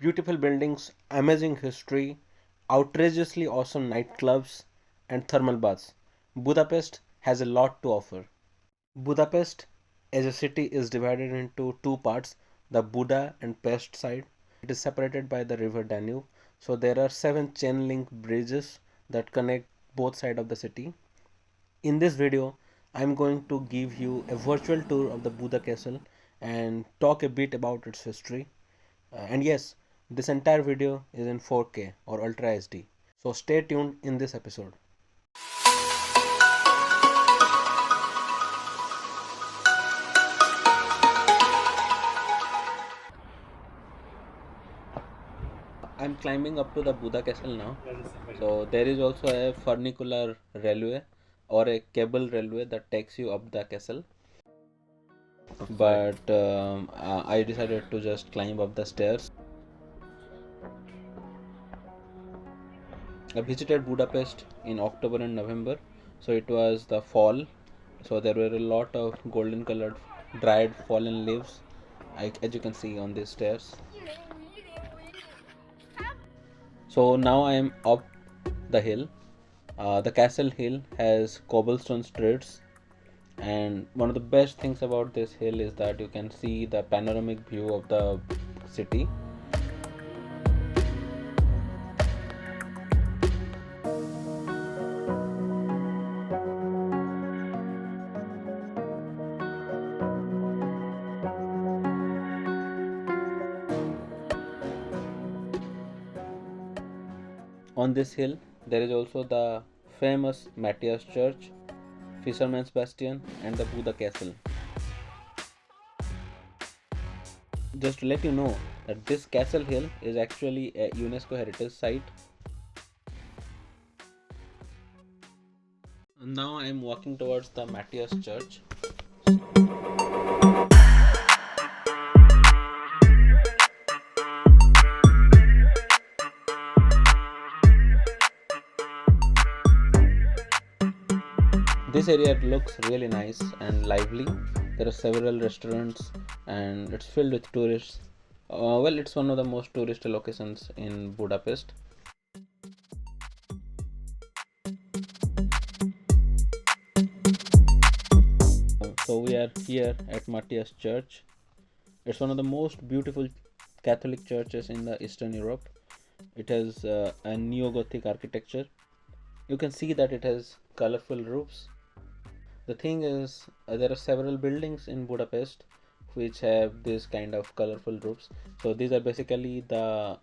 Beautiful buildings, amazing history, outrageously awesome nightclubs, and thermal baths. Budapest has a lot to offer. Budapest as a city is divided into two parts, the Buda and Pest side. It is separated by the river Danube. So there are seven chain link bridges that connect both sides of the city. In this video, I'm going to give you a virtual tour of the Buda Castle and talk a bit about its history. And yes, this entire video is in 4K or Ultra HD. So stay tuned in this episode. I'm climbing up to the Buda Castle now. So there is also a funicular railway or a cable railway that takes you up the castle. But I decided to just climb up the stairs. I visited Budapest in October and November, so it was the fall, so there were a lot of golden colored dried fallen leaves, as you can see on these stairs. So now I am up the hill. The castle hill has cobblestone streets, and one of the best things about this hill is that you can see the panoramic view of the city. On this hill, there is also the famous Matthias Church, Fisherman's Bastion, and the Buda Castle. Just to let you know that this castle hill is actually a UNESCO Heritage Site. Now I am walking towards the Matthias Church. This area looks really nice and lively. There are several restaurants and it's filled with tourists. Well, it's one of the most touristy locations in Budapest. So we are here at Matthias Church. It's one of the most beautiful Catholic churches in the Eastern Europe. It has a neo-Gothic architecture. You can see that it has colorful roofs. The thing is, there are several buildings in Budapest which have this kind of colorful roofs. So these are basically the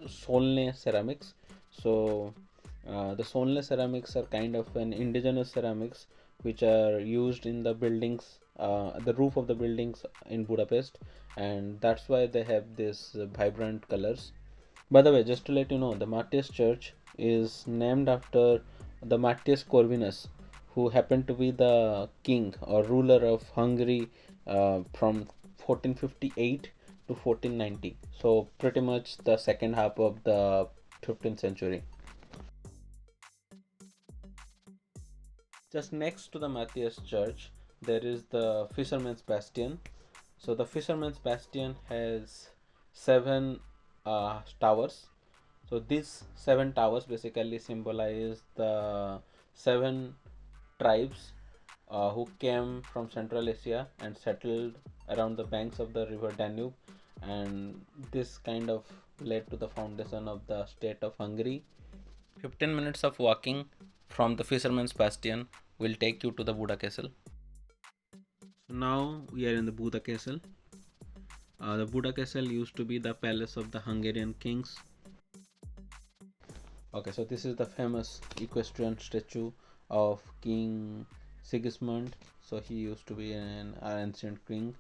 Solne ceramics. So the Solne ceramics are kind of an indigenous ceramics which are used in the buildings, the roof of the buildings in Budapest, and that's why they have this vibrant colors. By the way, just to let you know, the Matthias Church is named after the Matthias Corvinus, who happened to be the king or ruler of Hungary from 1458 to 1490. So pretty much the second half of the 15th century. Just next to the Matthias Church, there is the Fisherman's Bastion. So the Fisherman's Bastion has seven towers. So these seven towers basically symbolize the seven tribes who came from Central Asia and settled around the banks of the river Danube, and this kind of led to the foundation of the state of Hungary. 15 minutes of walking from the Fisherman's Bastion will take you to the Buda Castle. So now we are in the Buda Castle. The Buda Castle used to be the palace of the Hungarian kings. Okay, so this is the famous equestrian statue of King Sigismund. So he used to be an ancient king.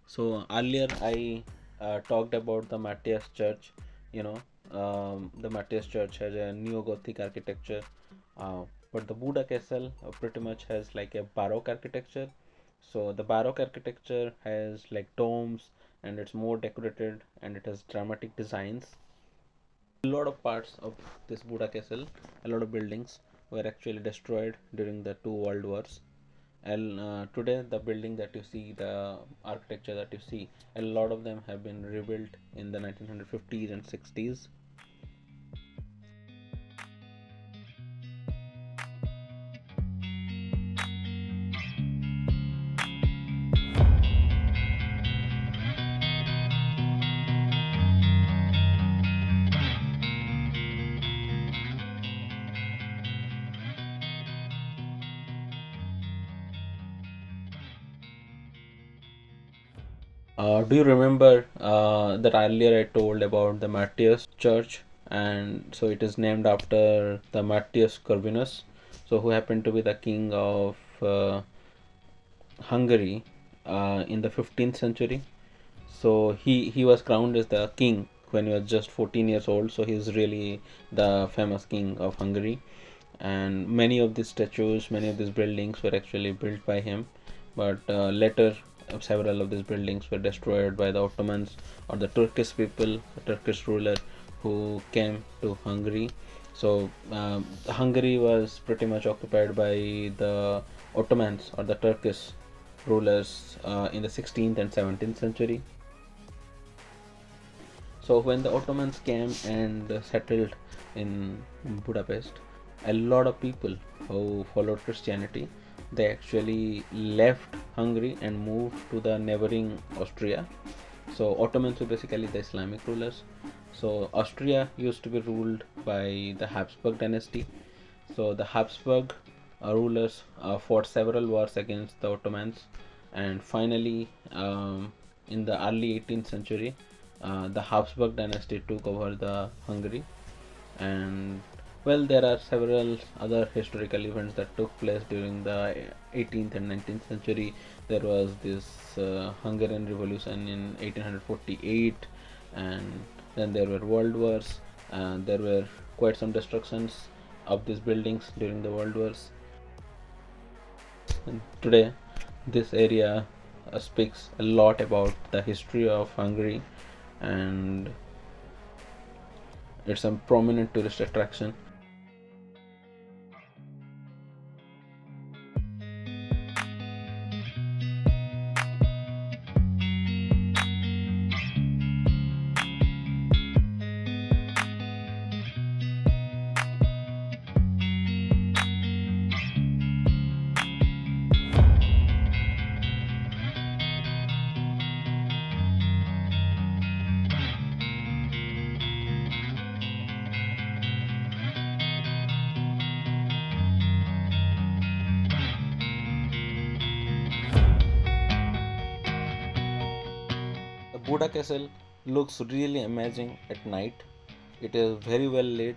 So earlier I talked about the Matthias Church. The Matthias Church has a neo-Gothic architecture, but the Buda Castle pretty much has like a Baroque architecture. So the Baroque architecture has like domes and it's more decorated and it has dramatic designs. A lot of parts of this Buda Castle, a lot of buildings were actually destroyed during the two world wars, And today, the building that you see, the architecture that you see, a lot of them have been rebuilt in the 1950s and 60s. Do you remember that earlier I told about the Matthias Church? And so it is named after the Matthias Corvinus, so who happened to be the king of Hungary in the 15th century. So he was crowned as the king when he was just 14 years old. So he's really the famous king of Hungary. And many of these statues, many of these buildings were actually built by him. But later, several of these buildings were destroyed by the Ottomans or the Turkish people, the Turkish ruler who came to Hungary. So Hungary was pretty much occupied by the Ottomans or the Turkish rulers in the 16th and 17th century. So when the Ottomans came and settled in Budapest, a lot of people who followed Christianity, they actually left Hungary and moved to the neighboring Austria. So Ottomans were basically the Islamic rulers. So Austria used to be ruled by the Habsburg dynasty. So the Habsburg rulers fought several wars against the Ottomans, and finally, in the early 18th century, the Habsburg dynasty took over the Hungary. And well, there are several other historical events that took place during the 18th and 19th century. There was this Hungarian Revolution in 1848, and then there were world wars, and there were quite some destructions of these buildings during the world wars. And today, this area speaks a lot about the history of Hungary, and it's a prominent tourist attraction. The Buda Castle looks really amazing at night. It is very well lit.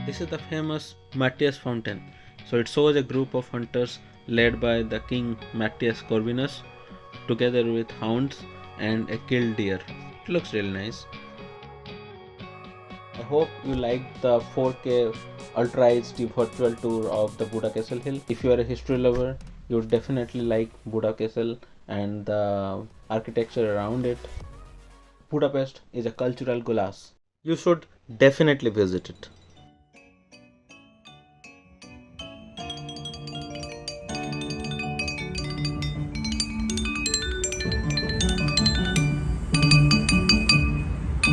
This is the famous Matthias fountain. So it shows a group of hunters led by the king Matthias Corvinus together with hounds and a killed deer. It looks really nice. I hope you liked the 4K Ultra HD virtual tour of the Buda Castle Hill. If you are a history lover, you would definitely like Buda Castle and the architecture around it. Budapest is a cultural goulash. You should definitely visit it.